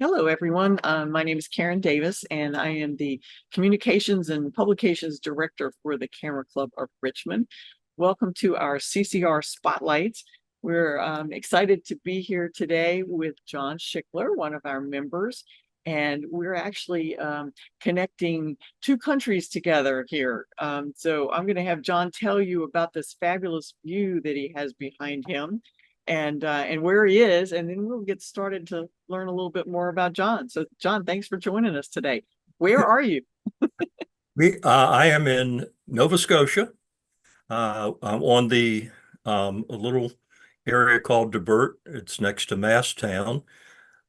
Hello, everyone. My name is Karen Davis, and I am the Communications and Publications Director for the Camera Club of Richmond. Welcome to our CCR Spotlights. We're excited to be here today with John Schickler, one of our members, and we're actually connecting two countries together here. So I'm going to have John tell you about this fabulous view that he has behind him and where he is, and then we'll get started to learn a little bit more about John. So, John, thanks for joining us today. Where are you? I am in Nova Scotia. I'm on the a little area called Debert. It's next to Masstown,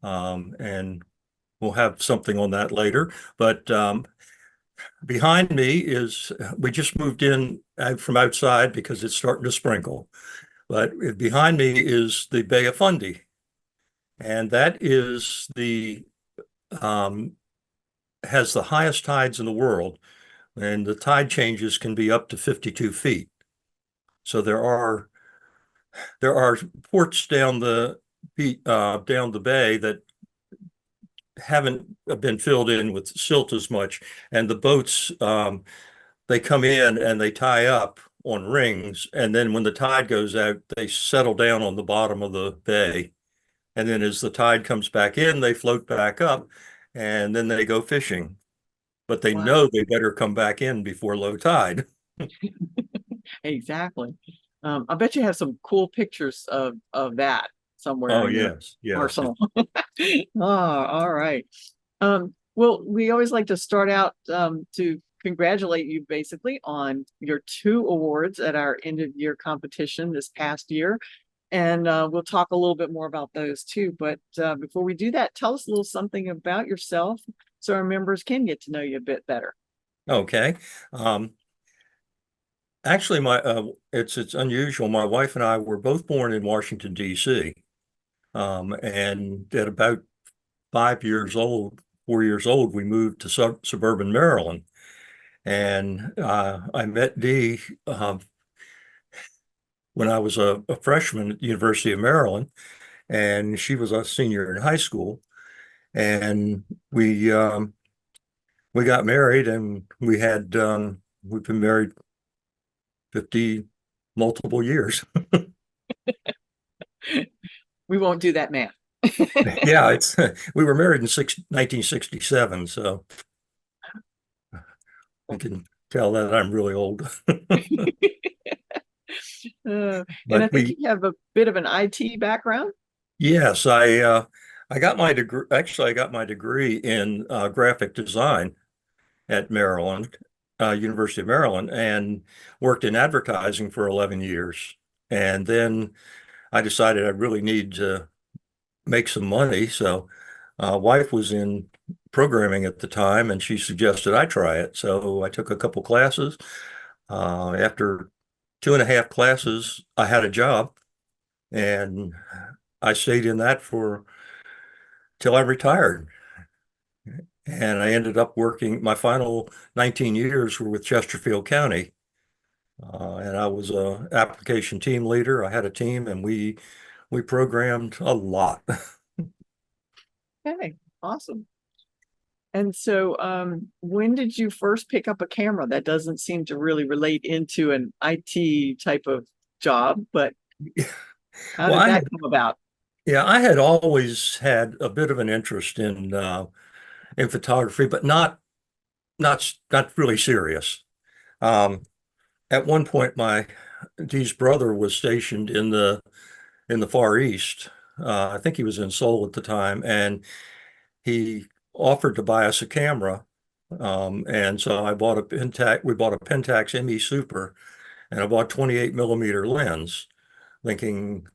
and we'll have something on that later. But behind me is we just moved in from outside because it's starting to sprinkle. But behind me is the Bay of Fundy, and that is the um, has the highest tides in the world, and the tide changes can be up to 52 feet. So there are ports down the bay that haven't been filled in with silt as much, and the boats they come in and they tie up on rings, and then when the tide goes out, they settle down on the bottom of the bay, and then as the tide comes back in, they float back up, and then they go fishing. But they Wow, know they better come back in before low tide. exactly. I bet you have some cool pictures of that somewhere Oh, in your yes, yes. arsenal. Oh, all right. Well, we always like to start out to congratulate you basically on your two awards at our end of year competition this past year. And we'll talk a little bit more about those too. But before we do that, tell us a little something about yourself so our members can get to know you a bit better. Okay. Um, Actually, it's unusual. My wife and I were both born in Washington, D.C. And at about 5 years old, 4 years old, we moved to suburban Maryland. And I met Dee when I was a freshman at the University of Maryland, and she was a senior in high school. And we got married, and we've been married 50 multiple years. We won't do that math. Yeah, it's we were married in 1967, so you can tell that I'm really old. And I But think you have a bit of an IT background. yes, I got my degree. Actually, I got my degree in graphic design at Maryland, University of Maryland, and worked in advertising for 11 years. And then I decided I really need to make some money. So, wife was in programming at the time, and she suggested I try it. So I took a couple classes. After 2.5 classes, I had a job, and I stayed in that for till I retired. And I ended up working, my final 19 years were with Chesterfield County. And I was a application team leader. I had a team, and we programmed a lot. Okay, awesome. And so, when did you first pick up a camera? That doesn't seem to really relate into an IT type of job, but how Well, did that come about? I had always had a bit of an interest in photography, but not really serious. Um, at one point, my Dee's brother was stationed in the Far East. I think he was in Seoul at the time, and he offered to buy us a camera. And so I bought a Pentax. We bought a Pentax ME Super, and I bought 28 millimeter lens, thinking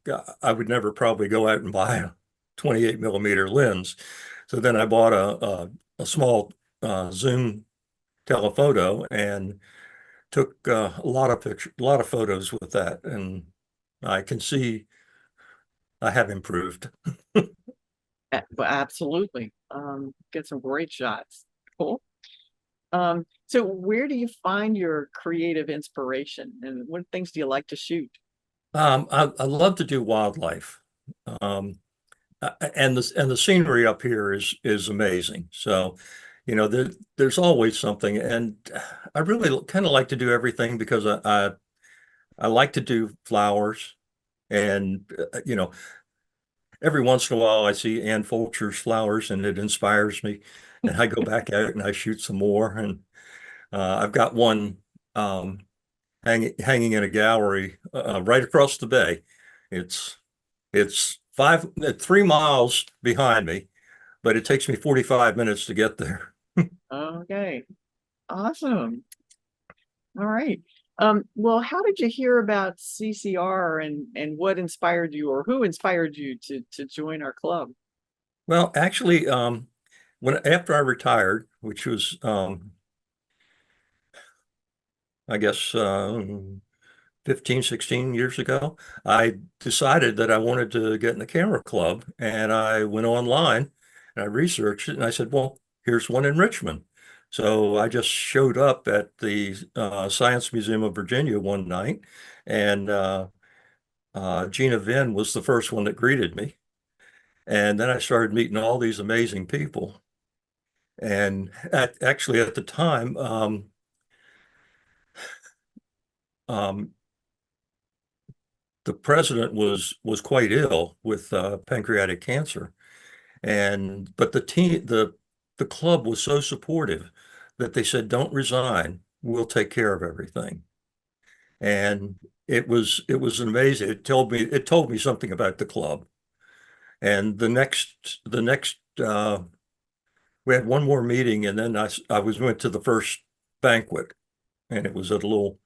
I would never probably go out and buy a 28 millimeter lens. So then I bought a small zoom telephoto and took a lot of photos with that, and I can see I have improved. Well, absolutely. Get some great shots. Cool. So where do you find your creative inspiration and what things do you like to shoot? I love to do wildlife. Um, and the scenery up here is amazing. So, there's always something, and I really kind of like to do everything because I like to do flowers, and every once in a while I see Ann Fulcher's flowers, and it inspires me, and I go back out and I shoot some more, and I've got one um, hanging in a gallery right across the bay. It's it's 3 miles behind me, but it takes me 45 minutes to get there. Okay, awesome. All right. Well, how did you hear about CCR and what inspired you or who inspired you to join our club? Well, actually, when after I retired, which was I guess 15, 16 years ago, I decided that I wanted to get in the camera club, and I went online and I researched it, and I said, well, here's one in Richmond. So I just showed up at the Science Museum of Virginia one night, and Gina Vin was the first one that greeted me. And then I started meeting all these amazing people. And actually, at the time, um, the president was quite ill with pancreatic cancer, and but the club was so supportive that they said, "Don't resign. We'll take care of everything." And it was amazing. It told me something about the club. And the next we had one more meeting, and then I went to the first banquet, and it was at a little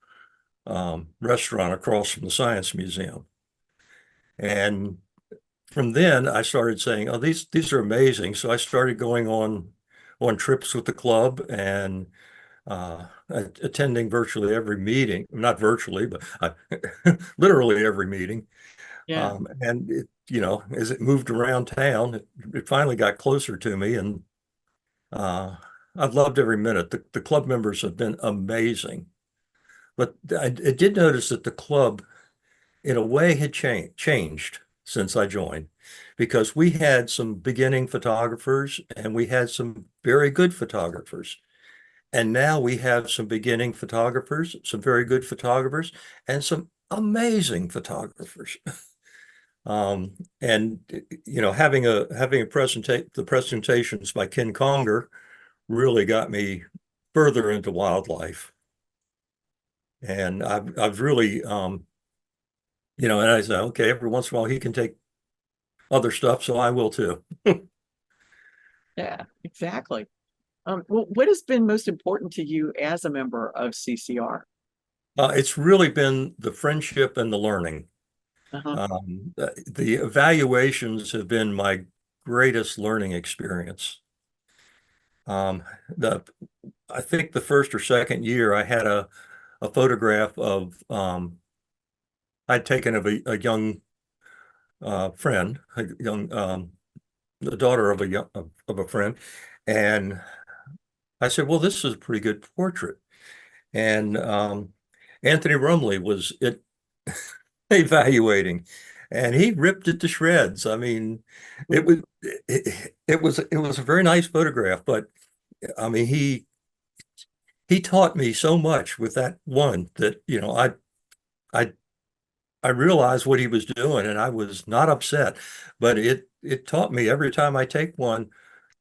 restaurant across from the Science Museum. And from then I started saying, "Oh, these are amazing." So I started going on trips with the club and attending virtually every meeting, not virtually, but literally every meeting. Yeah. And as it moved around town, it finally got closer to me, and uh, I've loved every minute. The club members have been amazing, but I did notice that the club in a way had changed since I joined, because we had some beginning photographers and we had some very good photographers. And now we have some beginning photographers, some very good photographers, and some amazing photographers. And having a the presentations by Ken Conger really got me further into wildlife. And I've really and I said, okay, every once in a while he can take other stuff, so I will too. Yeah, exactly. Well, what has been most important to you as a member of CCR? It's really been the friendship and the learning. Uh-huh. The evaluations have been my greatest learning experience. Um, the I think the first or second year I had a photograph of I'd taken of a young friend, a young the daughter of a friend, and I said, "Well, this is a pretty good portrait." And Anthony Rumley was it evaluating, and he ripped it to shreds. I mean, it was a very nice photograph, but I mean he taught me so much with that one that I I realized what he was doing, and I was not upset, but it taught me every time I take one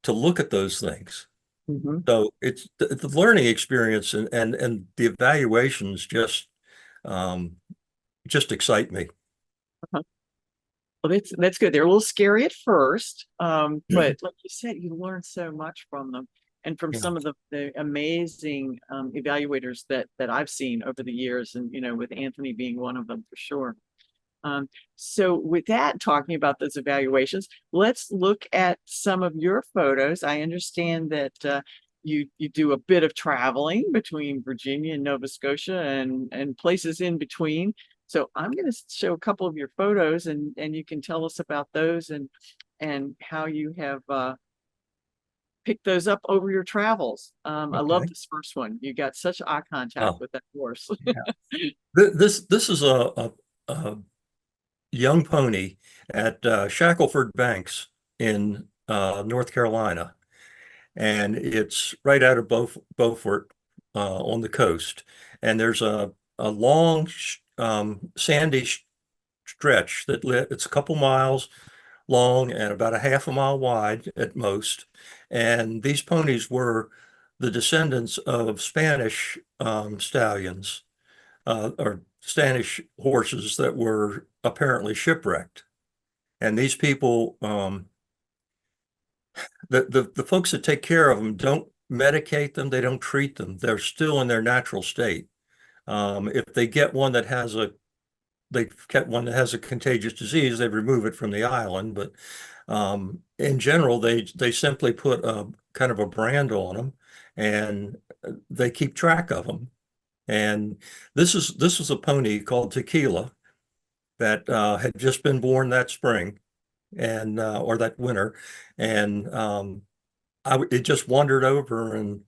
to look at those things. Hmm. So it's the learning experience, and the evaluations um, just excite me. Well, that's good. They're a little scary at first, but like you said, you learn so much from them and from Yeah. some of the amazing evaluators that I've seen over the years, and with Anthony being one of them for sure. Um, so with that, talking about those evaluations, let's look at some of your photos. I understand that you do a bit of traveling between Virginia and Nova Scotia and places in between. So I'm going to show a couple of your photos, and you can tell us about those and how you have picked those up over your travels. I love Okay. this first one. You got such eye contact Oh, with that horse. yeah. This is a young pony at Shackleford Banks in North Carolina, and it's right out of Beaufort on the coast. And there's a long sandy stretch it's a couple miles long and about a half a mile wide at most. And these ponies were the descendants of Spanish stallions or Spanish horses that were apparently shipwrecked. And these people, the folks that take care of them don't medicate them, they don't treat them. They're still in their natural state. If they get one that has a contagious disease, they remove it from the island. But in general, they simply put a kind of a brand on them, and they keep track of them. And this was a pony called Tequila that had just been born that spring and or that winter, and it just wandered over, and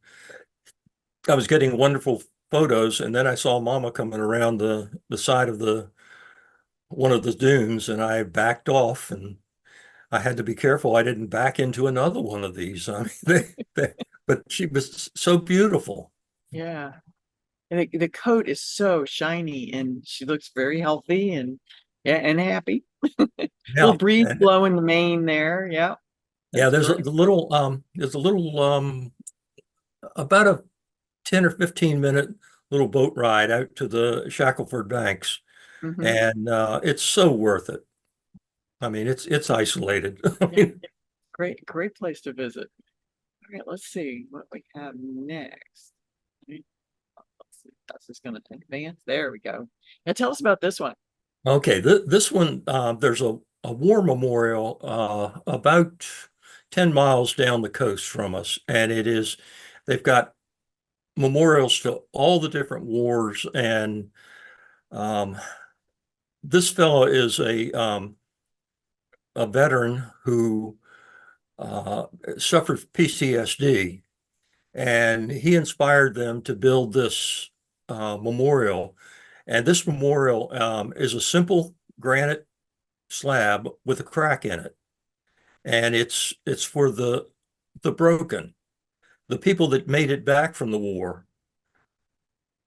I was getting wonderful photos, and then I saw Mama coming around the side of the one of the dunes, and I backed off, and I had to be careful I didn't back into another one of these. I mean, but she was so beautiful. Yeah. And the coat is so shiny and she looks very healthy and yeah, and happy. Yeah, Little breeze and blowing the mane there. Yeah. yeah, That's great. there's a little about a 10 or 15 minute little boat ride out to the Shackleford Banks, Hmm. and it's so worth it. I mean, it's isolated. I Yeah. mean, Great place to visit. All right, let's see what we have next. Let's see. That's just going to advance. There we go. Now tell us about this one. okay, this one there's a war memorial about 10 miles down the coast from us, and they've got memorials to all the different wars, and um, this fellow is a veteran who uh, suffered PTSD, and he inspired them to build this memorial. And this memorial is a simple granite slab with a crack in it, and it's for the broken, the people that made it back from the war,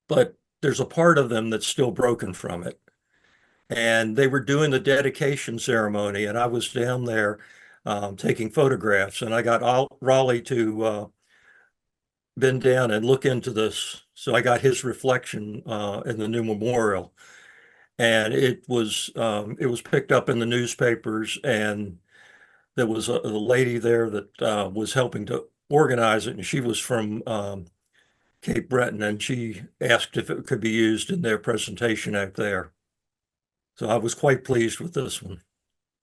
but there's a part of them that's still broken from it. And they were doing the dedication ceremony, and I was down there taking photographs, and I got Raleigh to bend down and look into this. So I got his reflection in the new memorial, and it was picked up in the newspapers, and there was a lady there that was helping to organize it, and she was from Cape Breton, and she asked if it could be used in their presentation out there. So I was quite pleased with this one.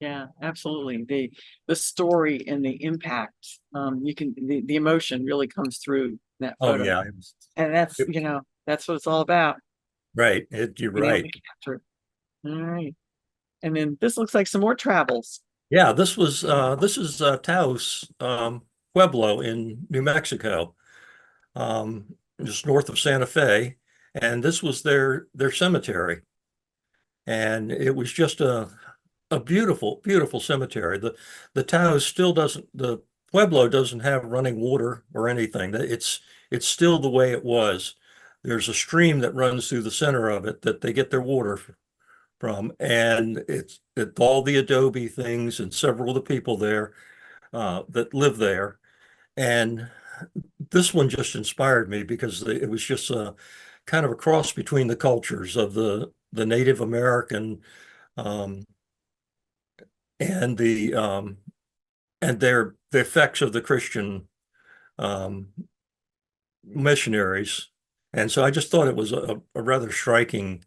Yeah, absolutely. The story and the impact, you can the emotion really comes through in that Oh photo. yeah, And that's, that's what it's all about, right. You're being able to right. capture it. All right. And then this looks like some more travels. Yeah, this is Taos Pueblo in New Mexico, just north of Santa Fe, and this was their cemetery, and it was just a beautiful cemetery. The Taos still doesn't the Pueblo doesn't have running water or anything. It's still the way it was. There's a stream that runs through the center of it that they get their water from, and it's all the adobe things and several of the people there that live there. And this one just inspired me because it was just a kind of a cross between the cultures of the Native American um, and the effects of the Christian um, missionaries. And so I just thought it was a rather striking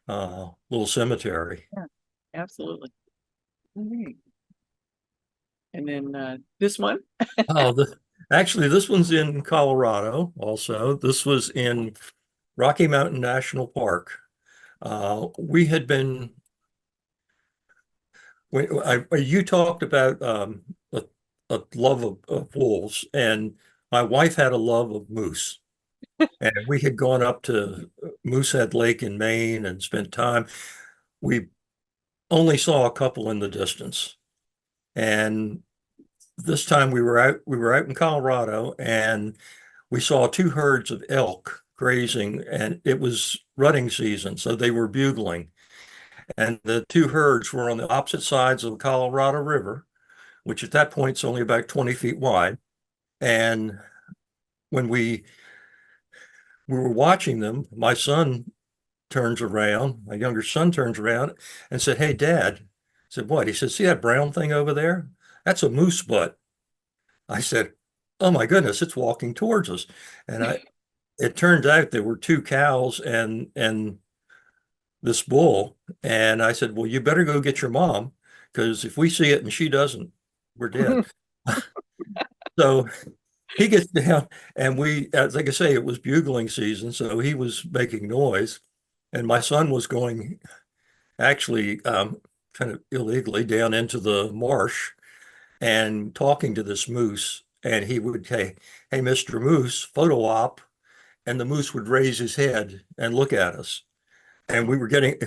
little cemetery. Yeah, absolutely. All right. And then this one. Oh, actually, this one's in Colorado also. This was in Rocky Mountain National Park. We had been, you talked about a love of wolves, and my wife had a love of moose. And we had gone up to Moosehead Lake in Maine and spent time. We only saw a couple in the distance. And this time we were out in Colorado, and we saw two herds of elk grazing, and it was rutting season, so they were bugling. And the two herds were on the opposite sides of the Colorado River, which at that point is only about 20 feet wide. And when we were watching them, my younger son turns around and said, "Hey, Dad." I said, "What?" He said, "See that brown thing over there? That's a moose butt." I said, "Oh my goodness, it's walking towards us." And it turns out there were two cows and this bull. And I said, "Well, you better go get your mom, because if we see it and she doesn't, we're dead." So he gets down, and as like I say, it was bugling season, so he was making noise. And my son was going actually kind of illegally down into the marsh and talking to this moose. And he would say, "Hey, Mr. Moose, photo op." And the moose would raise his head and look at us. And we were getting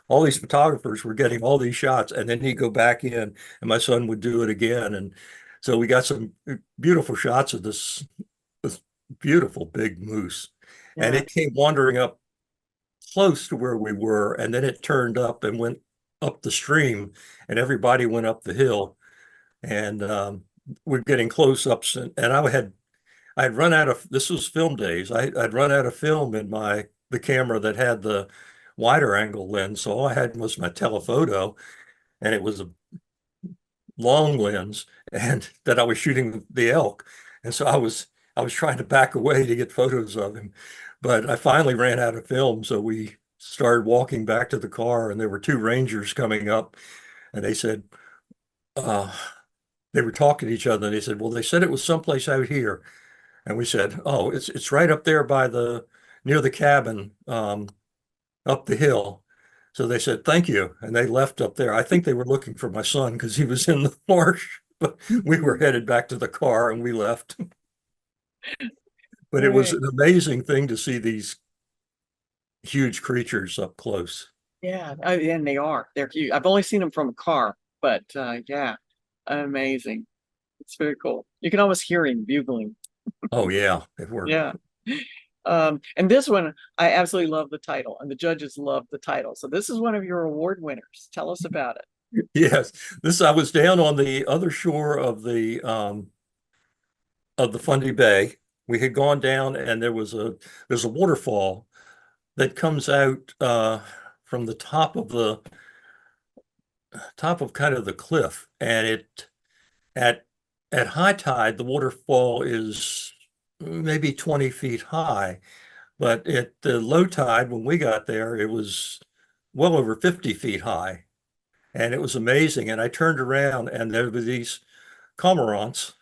all these photographers were getting all these shots, and then he'd go back in, and my son would do it again. And so we got some beautiful shots of this beautiful big moose. And Yeah. it came wandering up close to where we were, and then it turned up and went up the stream, and everybody went up the hill. And we're getting close ups, and I'd run out of, this was film days. I'd run out of film in the camera that had the wider angle lens. So all I had was my telephoto, and it was a long lens, and that I was shooting the elk. And so I was trying to back away to get photos of him. But I finally ran out of film. So we started walking back to the car, and there were two rangers coming up, and they said, uh, they were talking to each other, and they said, "Well, they said it was someplace out here." And we said, "Oh, it's right up there near the cabin, up the hill." So they said, "Thank you." And they left up there. I think they were looking for my son because he was in the marsh, but we were headed back to the car and we left. But it was Right. an amazing thing to see these huge creatures up close. Yeah. Oh, and they are. They're cute. I've only seen them from a car, but yeah, amazing. It's very cool. You can almost hear him bugling. Oh yeah, it worked. Yeah. And this one, I absolutely love the title, and the judges love the title. So this is one of your award winners. Tell us about it. Yes, I was down on the other shore of the Fundy Bay. We had gone down, and there's a waterfall that comes out from the top of kind of the cliff, and at at high tide the waterfall is maybe 20 feet high, but at the low tide when we got there it was well over 50 feet high, and it was amazing. And I turned around, and there were these cormorants,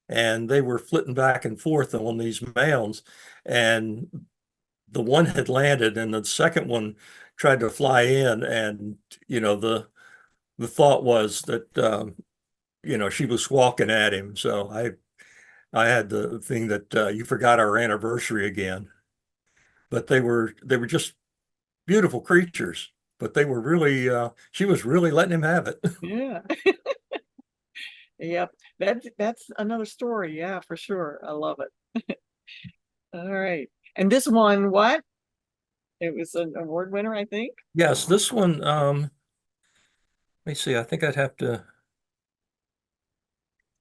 and they were flitting back and forth on these mounds, and the one had landed and the second one tried to fly in. And the thought was that she was squawking at him. So I had the thing that you forgot our anniversary again. But they were just beautiful creatures. But they were really she was really letting him have it. Yeah. Yep. That's another story. Yeah, for sure. I love it. All right. And this one, what? It was an award winner, I think. Yes, this one. Let me see. I think I'd have to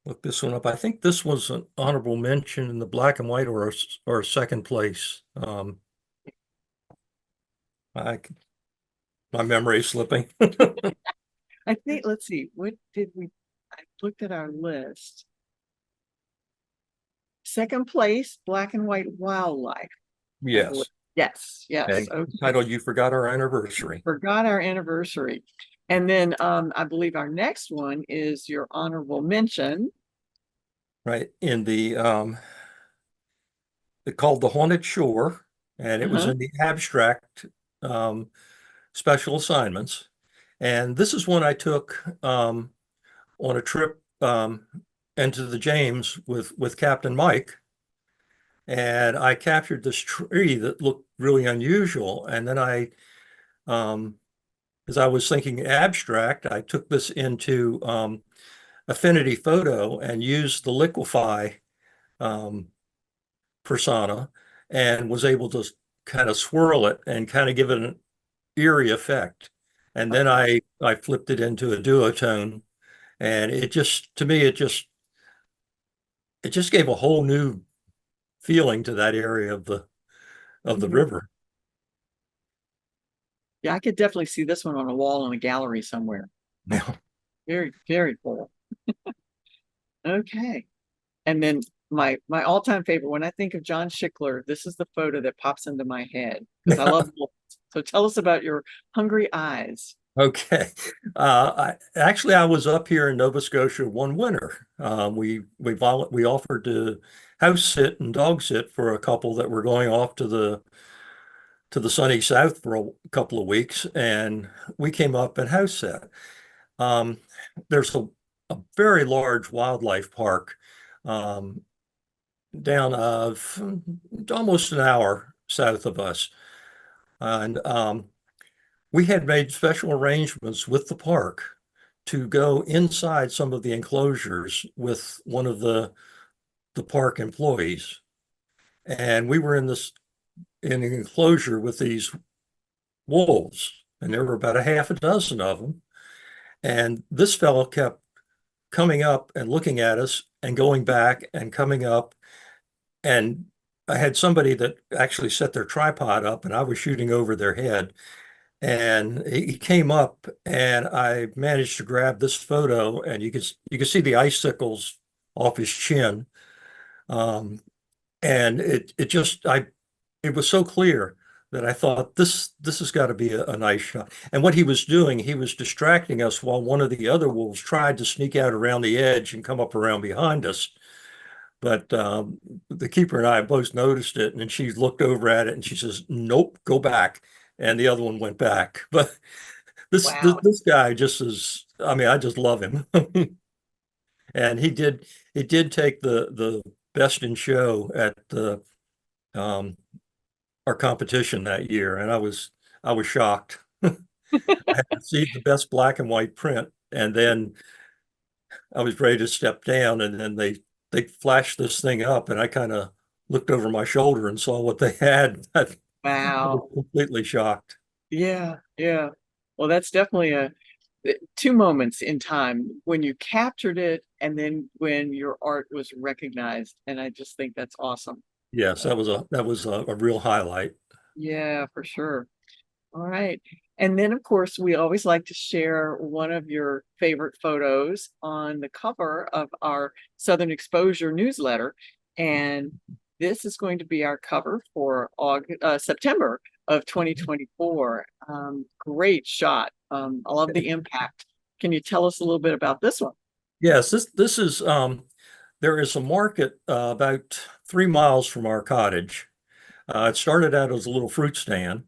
look this one up. I think this was an honorable mention in the black and white, or a second place. I My memory is slipping. I think, let's see, what did we, I looked at our list. Second place, black and white wildlife, I believe. Yes. Yes, yes. And Okay. titled "You Forgot Our Anniversary." Forgot our anniversary. And then I believe our next one is your honorable mention. Right. Called "The Haunted Shore," and it was Uh-huh. in the abstract um, special assignments. And this is one I took on a trip into the James with Captain Mike. And I captured this tree that looked really unusual. And then I um, as I was thinking abstract, I took this into Affinity Photo and used the liquify um, persona and was able to kind of swirl it and kind of give it an eerie effect. And then Okay. I flipped it into a duotone, and it just to me it just gave a whole new feeling to that area of the Mhm. river. Yeah, I could definitely see this one on a wall in a gallery somewhere. Now, Very, very cool. Okay. And then my all-time favorite, when I think of John Schickler, this is the photo that pops into my head because I love wolves. So tell us about your hungry eyes. okay. I was up here in Nova Scotia one winter. We offered to house sit and dog sit for a couple that were going off to the sunny south for a couple of weeks, and we came up and house sat. Um, there's a very large wildlife park um, down of almost an hour south of us, and we had made special arrangements with the park to go inside some of the enclosures with one of the park employees. And we were in an enclosure with these wolves, and there were about a half a dozen of them. And this fellow kept coming up and looking at us and going back and coming up. And I had somebody that actually set their tripod up, and I was shooting over their head. And he came up, and I managed to grab this photo, and you could see the icicles off his chin. And it was so clear that I thought this has got to be a nice shot. And what he was doing, he was distracting us while one of the other wolves tried to sneak out around the edge and come up around behind us. But the keeper and I both noticed it, and then she looked over at it and she says, "Nope, go back." And the other one went back. But Wow. this guy just is, I mean, I just love him. And he did take the best in show at the um, our competition that year, and I was shocked. I had received the best black and white print, and then I was ready to step down, and then they flashed this thing up, and I kind of looked over my shoulder and saw what they had. I was Wow. completely shocked. Yeah, yeah. Well, that's definitely a two moments in time when you captured it and then when your art was recognized. And I just think that's awesome. Yes, Uh, that was a real highlight. yeah, for sure. All right. And then, of course, we always like to share one of your favorite photos on the cover of our Southern Exposure newsletter. And this is going to be our cover for September of 2024. Great shot. I love the impact. Can you tell us a little bit about this one? Yes, this is there is a market about 3 miles from our cottage. It started out as a little fruit stand,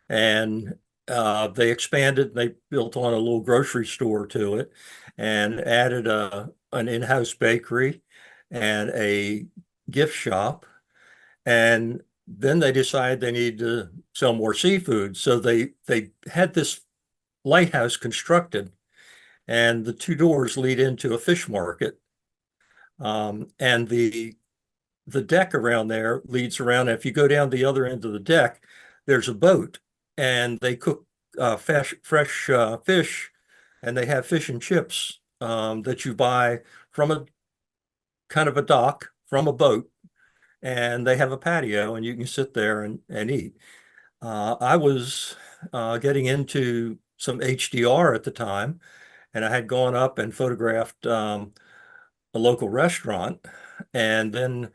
and they expanded. They built on a little grocery store to it, and added an in-house bakery and a gift shop. And then they decided they needed to sell more seafood, so they had this lighthouse constructed, and the two doors lead into a fish market. And the deck around there leads around. If you go down the other end of the deck, there's a boat, and they cook fresh fish, and they have fish and chips that you buy from a kind of a dock from a boat, and they have a patio, and you can sit there and eat. I was getting into some HDR at the time, and I had gone up and photographed a local restaurant, and then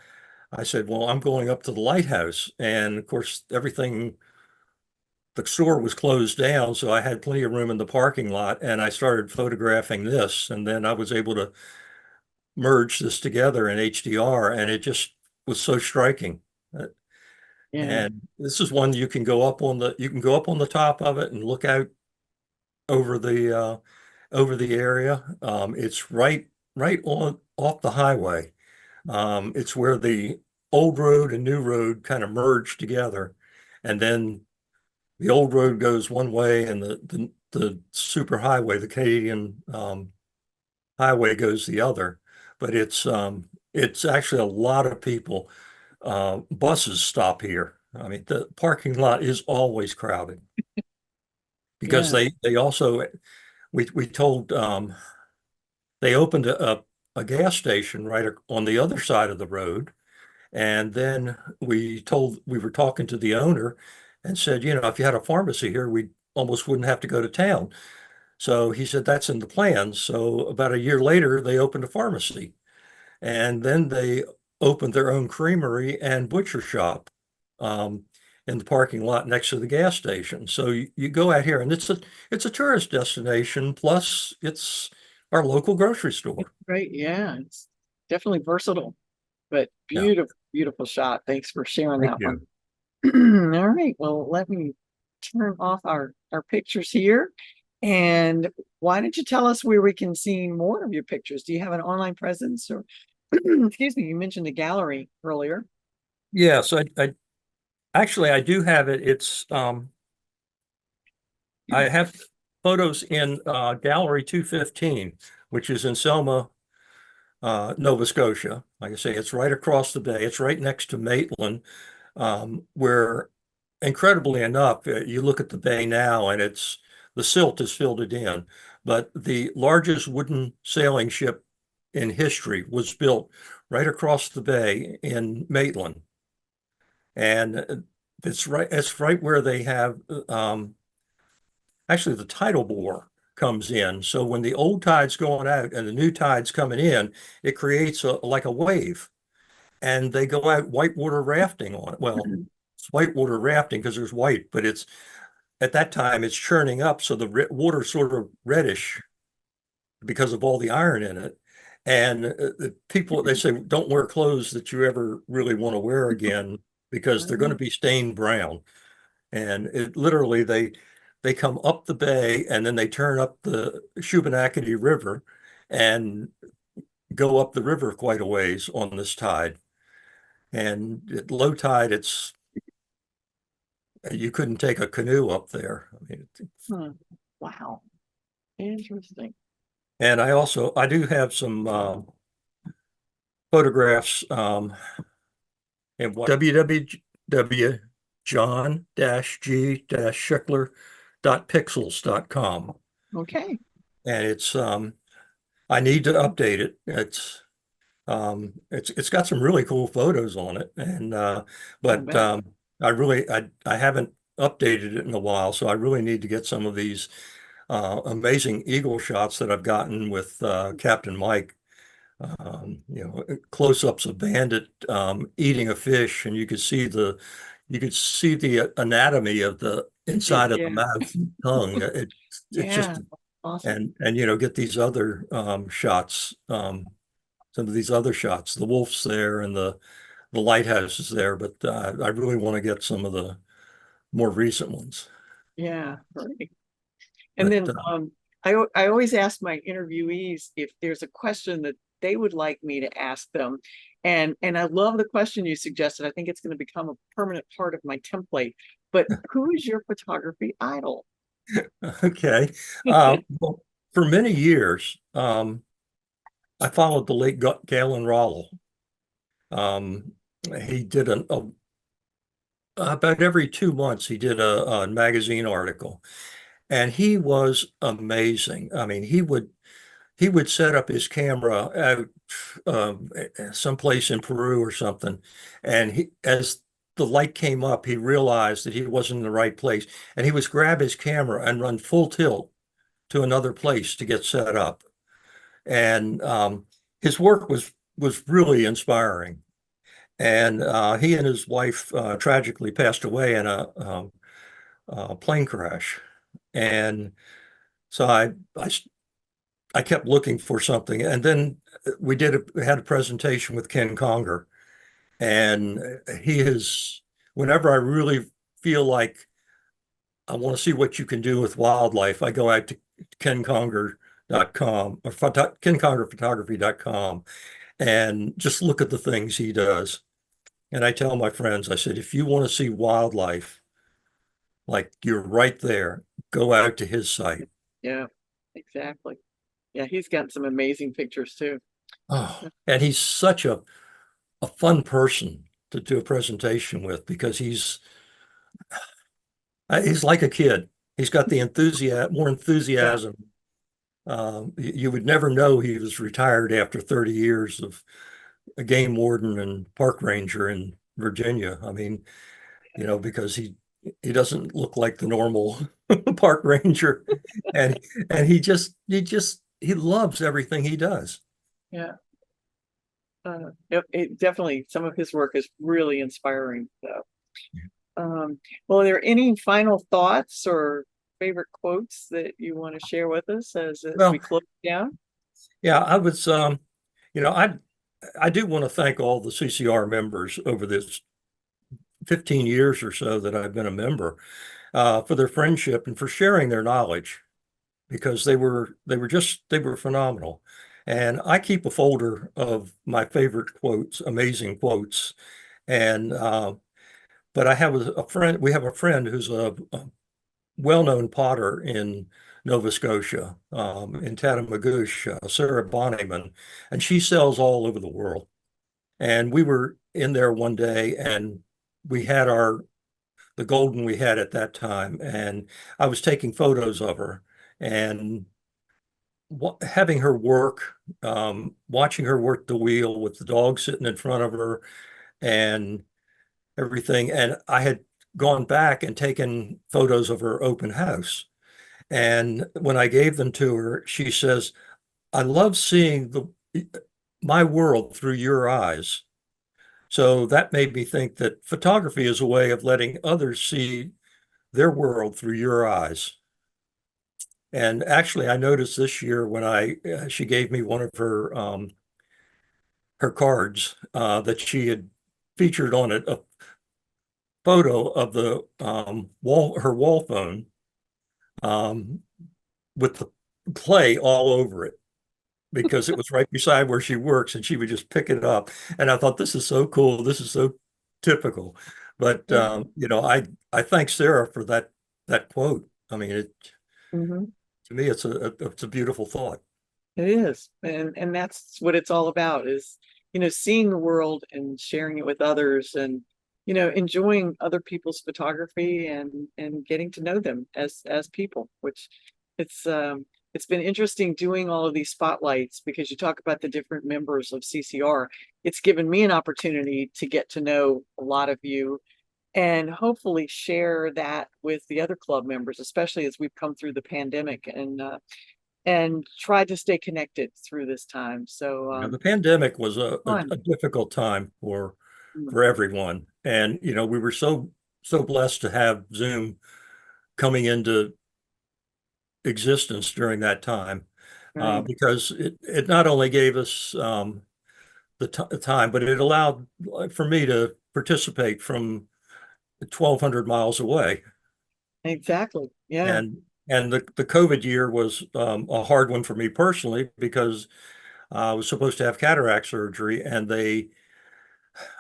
I said, well, I'm going up to the lighthouse. And of course, the store was closed down. So I had plenty of room in the parking lot, and I started photographing this. And then I was able to merge this together in HDR, and it just was so striking. Uh, Yeah. And this is one you can go up on the top of it and look out over over the area. It's right on off the highway. It's where the old road and new road kind of merge together. And then the old road goes one way and the super highway, the Canadian highway goes the other, but it's actually a lot of people. Buses stop here. I mean, the parking lot is always crowded because Yeah. they also we told they opened a gas station right on the other side of the road. And then we were talking to the owner and said, you know, if you had a pharmacy here, we almost wouldn't have to go to town. So he said, that's in the plans. So about a year later, they opened a pharmacy. And then they opened their own creamery and butcher shop um, in the parking lot next to the gas station. So you go out here and it's a tourist destination, plus it's our local grocery store. Right. Yeah. It's definitely versatile, but Yeah, beautiful, beautiful shot. Thanks for sharing thank that one. you. All right. Well, let me turn off our pictures here. And why don't you tell us where we can see more of your pictures? Do you have an online presence or excuse me, you mentioned the gallery earlier. Yes, I actually I do have it. It's I have photos in Gallery 215, which is in Selma, Nova Scotia. Like I say, it's right across the bay. It's right next to Maitland, where incredibly enough, you look at the bay now and the silt has filled it in. But the largest wooden sailing ship in history was built right across the bay in Maitland. And it's right where they have actually the tidal bore comes in. So when the old tide's going out and the new tide's coming in, it creates like a wave. And they go out whitewater rafting on it. Well, it's whitewater rafting because there's white, but it's at that time it's churning up, so the water's sort of reddish because of all the iron in it. And the people they say don't wear clothes that you ever really want to wear again because they're going to be stained brown. And it literally they come up the bay and then they turn up the Shubenacadie River and go up the river quite a ways on this tide. And at low tide, it's you couldn't take a canoe up there. I mean, Hmm. Wow. Interesting. and I do have some photographs in www.john-g-schickler.pixels.com. Okay. And I need to update it. It's got some really cool photos on it, and I but bet. I haven't updated it in a while, so I really need to get some of these amazing eagle shots that I've gotten with Captain Mike. You know, close-ups of Bandit eating a fish, and you could see the anatomy of the inside of the Yeah. mouth and tongue. It's Yeah. just Awesome. and you know get these other shots. Some of these other shots, the wolf's there and the lighthouse is there, but I really want to get some of the more recent ones. Yeah. Right. And But then I always ask my interviewees if there's a question that they would like me to ask them. And I love the question you suggested. I think it's going to become a permanent part of my template. But who is your photography idol? okay, well, for many years, I followed the late Galen Rowell. Um, he did about every 2 months he did a magazine article, and he was amazing. I mean, he would set up his camera out someplace in Peru or something, and as the light came up, he realized that he wasn't in the right place, and he would grab his camera and run full tilt to another place to get set up. And his work was really inspiring. And he and his wife tragically passed away in a plane crash. And so I kept looking for something, and then we had a presentation with Ken Conger, and he is whenever I really feel like I want to see what you can do with wildlife, I go out to kenconger.com or kencongerphotography.com and just look at the things he does. And I tell my friends, I said, if you want to see wildlife, like you're right there, go out to his site. Yeah, exactly. Yeah, he's got some amazing pictures too. Oh, and he's such a fun person to do a presentation with because he's like a kid. He's got the more Yeah. enthusiasm. You would never know he was retired after 30 years of a game warden and park ranger in Virginia. I mean, because he doesn't look like the normal park ranger, and he loves everything he does. Yeah. It definitely, some of his work is really inspiring. So, well, are there any final thoughts or favorite quotes that you want to share with us as we Well, close down? yeah, you know, I do want to thank all the CCR members over this 15 years or so that I've been a member, for their friendship and for sharing their knowledge because they were phenomenal. And I keep a folder of my favorite quotes, amazing quotes. And but I have a friend, we have a friend who's a well-known potter in Nova Scotia, in Tatamagouche, Sarah Bonnyman, and she sells all over the world. And we were in there one day and we had the golden we had at that time. And I was taking photos of her and having her work, watching her work the wheel with the dog sitting in front of her and everything. And I had gone back and taken photos of her open house. And when I gave them to her, she says, I love seeing my world through your eyes. So that made me think that photography is a way of letting others see their world through your eyes. And actually, I noticed this year when she gave me one of her cards, that she had featured on it a photo of the her wall phone, um, with the clay all over it because it was right beside where she works and she would just pick it up. And I thought, this is so cool. This is so typical. But Yeah. I thank Sarah for that quote. I mean, Mhm. to me, it's a beautiful thought. It is. And that's what it's all about is, seeing the world and sharing it with others and, enjoying other people's photography and getting to know them as people, which it's it's been interesting doing all of these spotlights because you talk about the different members of CCR. It's given me an opportunity to get to know a lot of you and hopefully share that with the other club members, especially as we've come through the pandemic and tried to stay connected through this time. So The pandemic was fun. a difficult time Mm. for everyone. And, we were so blessed to have Zoom coming into existence during that time, Right. because it not only gave us the time, but it allowed for me to participate from 1,200 miles away. Exactly. Yeah. And the COVID year was a hard one for me personally because I was supposed to have cataract surgery, and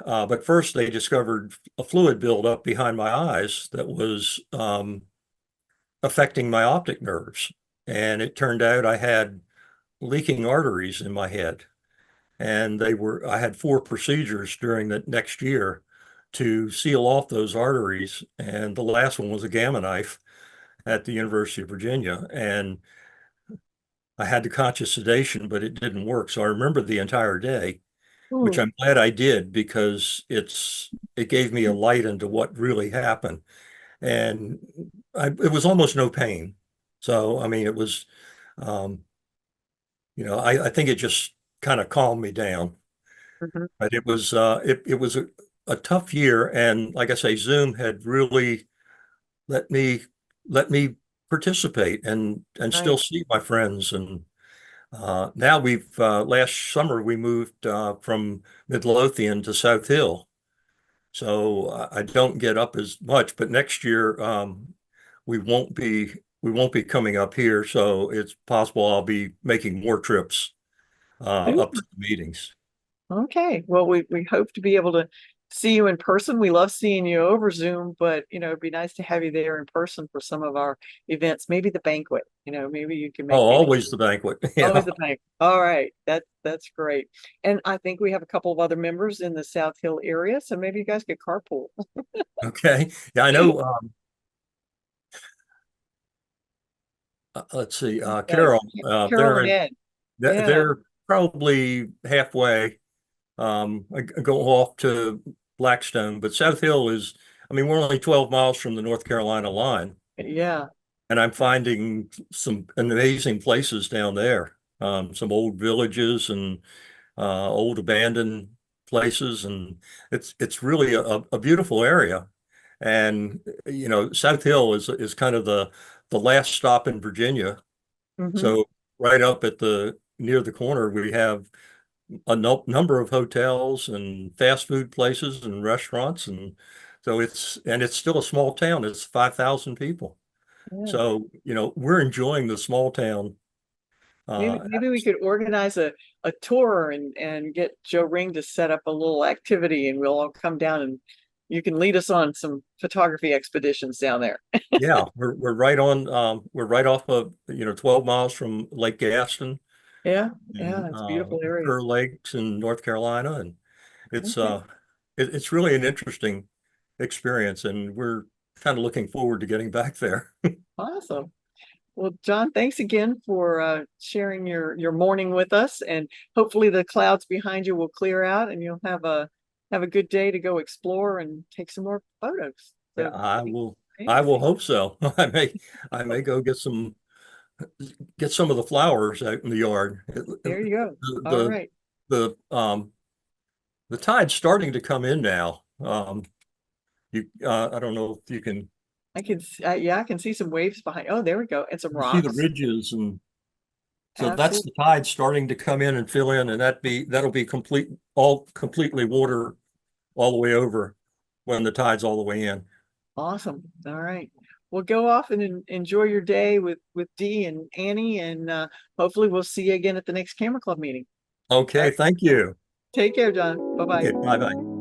but first they discovered a fluid buildup behind my eyes that was affecting my optic nerves. And it turned out I had leaking arteries in my head. And I had 4 procedures during the next year to seal off those arteries. And the last one was a gamma knife at the University of Virginia. And I had the conscious sedation, but it didn't work. So I remember the entire day, which Ooh. I'm glad I did because it gave me a light into what really happened. And it was almost no pain. So, I mean, it was, um, I think it just kind of calmed me down. Mhm. But it was a tough year. And like I say, Zoom had really let me let me participate and still Right. see my friends. And now last summer we moved from Midlothian to South Hill. So I don't get up as much, but next year we won't be we won't be coming up here. So it's possible I'll be making more trips up to Ooh. the meetings. Okay. Well, we hope to be able to see you in person. We love seeing you over Zoom, but it'd be nice to have you there in person for some of our events. Maybe the banquet. Maybe you can Oh, make it. always the banquet. Always Yeah. the banquet. All right, that's great. And I think we have a couple of other members in the South Hill area, so maybe you guys could carpool. Okay. Yeah, I know. Let's see. Uh, Carol, Carol and Ed. Yeah, they're probably halfway. Go off to Blackstone, but South Hill is, I mean, we're only 12 miles from the North Carolina line, yeah. and I'm finding some amazing places down there. Some old villages and old abandoned places, and it's really a beautiful area. And South Hill is kind of the last stop in Virginia. Hmm. So right up at the near the corner, we have a no number of hotels and fast food places and restaurants, and so it's still a small town. It's 5,000 people. Yeah. So we're enjoying the small town. Maybe we could organize a tour and get Joe Ring to set up a little activity, and we'll all come down and you can lead us on some photography expeditions down there. Yeah, we're right on. We're right off of 12 miles from Lake Gaston Yeah, yeah, and it's a beautiful area. Kerr Lakes in North Carolina, and it's Okay, it's really an interesting experience, and we're kind of looking forward to getting back there. awesome. Well, John, thanks again for sharing your morning with us, and hopefully the clouds behind you will clear out, and you'll have a good day to go explore and take some more photos. Yeah, So I thanks. will hope so. I may go get some of the flowers out in the yard. There you go. All The right. the tide's starting to come in now. I don't know if Yeah, I can see some waves behind. Oh, there we go. And some you see the rocks. ridges, and so that's Absolutely. the tide starting to come in and fill in, and that'll be completely water all the way over when the tide's all the way in. Awesome. All right. Well, go off and enjoy your day with Dee and Annie, and hopefully we'll see you again at the next Camera Club meeting. All Okay, right. thank you. Take care, John. Bye-bye. Okay, bye bye.